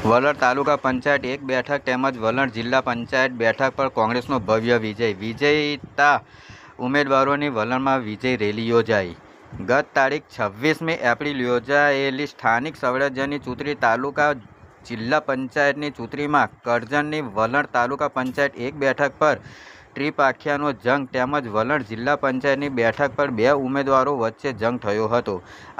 વલણ તાલુકા પંચાયત એક બેઠક તેમજ વલણ જિલ્લા પંચાયત બેઠક પર કોંગ્રેસનો ભવ્ય વિજેતા ઉમેદવારોની વલણમાં વિજય રેલી યોજાઈ। ગત તારીખ 26મી એપ્રિલ યોજાયેલી સ્થાનિક સ્વરાજ્યની ચૂંટણી તાલુકા જિલ્લા પંચાયતની ચૂંટણીમાં કરજણની વલણ તાલુકા પંચાયત એક બેઠક પર ત્રિપાખિયાનો જંગ તેમજ વલણ જિલ્લા પંચાયતની બેઠક પર બે ઉમેદવારો વચ્ચે જંગ થયો હતો।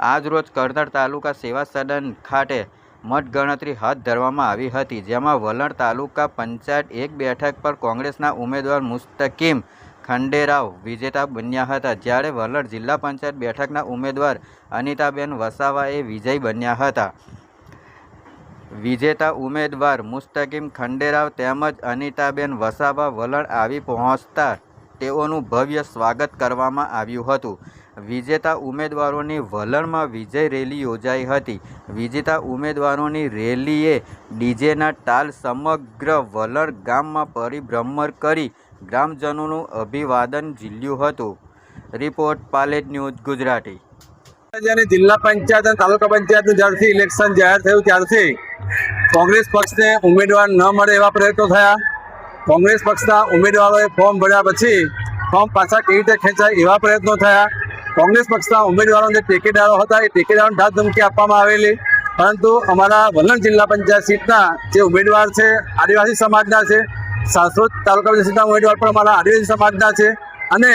આજરોજ કરજણ તાલુકા સેવા સદન ખાતે મતગણતરી હાથ ધરવામાં આવી હતી, જેમાં વલણ તાલુકા પંચાયત એક બેઠક પર કોંગ્રેસના ઉમેદવાર મુસ્તકીમ ખંડેરાવ વિજેતા બન્યા હતા, જ્યારે વલણ જિલ્લા પંચાયત બેઠકના ઉમેદવાર અનિતાબેન વસાવાએ વિજયી બન્યા હતા। વિજેતા ઉમેદવાર મુસ્તકીમ ખંડેરાવ તેમજ અનિતાબેન વસાવા વલણ આવી પહોંચતા તેઓનું ભવ્ય સ્વાગત કરવામાં આવ્યું હતું। વિજેતા ઉમેદવારોની વલણમાં વિજય રેલી યોજાઈ હતી। વિજેતા ઉમેદવારોની રેલીએ ડીજેના તાલ સમગ્ર વલણ ગામમાં પરિભ્રમણ કરી ગ્રામજનોનું અભિવાદન ઝીલ્યું હતું। Report Palej news Gujarati. જિલ્લા પંચાયત અને તાલુકા પંચાયતનું જ્યારથી ઇલેક્શન જાહેર થયું ત્યારથી કોંગ્રેસ પક્ષને ઉમેદવાર ન મળે એવા પ્રયત્નો થયા। કોંગ્રેસ પક્ષના ઉમેદવારોએ ફોર્મ ભર્યા પછી ફોર્મ પાછા કેવી રીતે ખેંચાય એવા પ્રયત્નો થયા। કોંગ્રેસ પક્ષના ઉમેદવારો જે ટેકેદારો હતા એ ટેકેદારોને ધાક ધમકી આપવામાં આવેલી, પરંતુ અમારા વલણ જિલ્લા પંચાયત સીટના જે ઉમેદવાર છે આદિવાસી સમાજના છે, સાસરોદ તાલુકા પંચાયત સીટના ઉમેદવાર પણ અમારા આદિવાસી સમાજના છે અને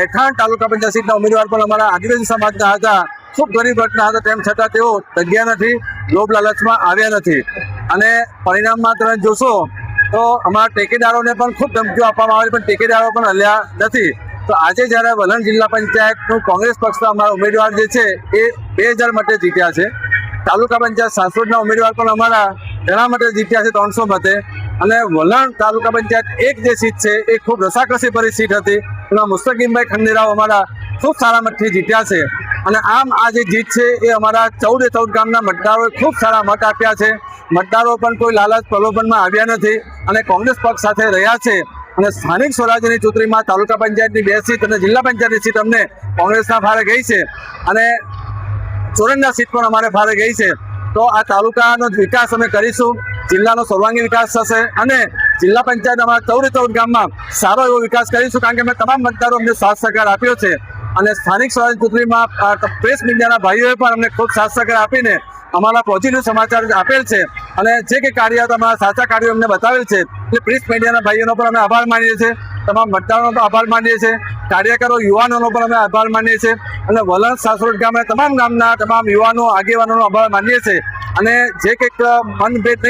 એઠાણ તાલુકા પંચાયત સીટના ઉમેદવાર પણ અમારા આદિવાસી સમાજના હતા। ખૂબ ગરીબ વર્ગના હતા, તેમ છતાં તેઓ ડગ્યા નથી, લોભ લાલચમાં આવ્યા નથી અને પરિણામમાં તમે જોશો તો અમારા ટેકેદારોને પણ ખૂબ ધમકીઓ આપવામાં આવેલી, પણ ટેકેદારો પણ હલ્યા નથી। તો આજે જ્યારે વલણ જિલ્લા પંચાયતનું કોંગ્રેસ પક્ષના અમારા ઉમેદવાર જે છે એ 2000 મતે જીત્યા છે। તાલુકા પંચાયત સાસરોદના ઉમેદવાર પણ અમારા ઘણા મતે જીત્યા છે, 300 મતે। અને વલણ તાલુકા પંચાયત એક જે સીટ છે એ ખૂબ રસાકસી ભરી સીટ હતી, એમાં મુસ્તકીમભાઈ ખંડેરાવ અમારા ખૂબ સારા મતથી જીત્યા છે અને આમ આ જે જીત છે એ અમારા 14 ગામના મતદારોએ ખૂબ સારા મત આપ્યા છે। મતદારો પણ કોઈ લાલચ પ્રલોભનમાં આવ્યા નથી અને કોંગ્રેસ પક્ષ સાથે રહ્યા છે અને સ્થાનિક સ્વરાજ્યની ચૂંટણીમાં તાલુકા પંચાયતની 2 સીટ અને જિલ્લા પંચાયતની સીટ અમને કોંગ્રેસના ફાળે ગઈ છે અને ચોરંડા સીટ પણ અમારે ફાળે ગઈ છે। તો આ તાલુકાનો વિકાસ અમે કરીશું, જિલ્લાનો સર્વાંગી વિકાસ થશે અને જિલ્લા પંચાયત અમારા 14 ગામમાં સારો એવો વિકાસ કરીશું, કારણ કે અમે તમામ મતદારો અમને સાથ સહકાર આપ્યો છે અને સ્થાનિક સ્વરાજ ચૂંટણીમાં પ્રેસ મીડિયાના ભાઈઓએ પણ અમને ખૂબ સાથ સહકાર આપીને અમારા પોઝિટિવ સમાચાર આપેલ છે અને જે કે કાર્ય અમારા સાચા કાર્યો અમને બતાવેલ છે, એટલે પ્રેસ મીડિયાના ભાઈઓનો પણ અમે આભાર માનીએ છીએ, તમામ મતદારોનો પણ આભાર માનીએ છીએ, કાર્યકરો યુવાનોનો પણ અમે આભાર માનીએ છીએ અને વલણ સાસરોદ ગામના તમામ યુવાનો આગેવાનોનો આભાર માનીએ છીએ અને જે કંઈક મનભેદ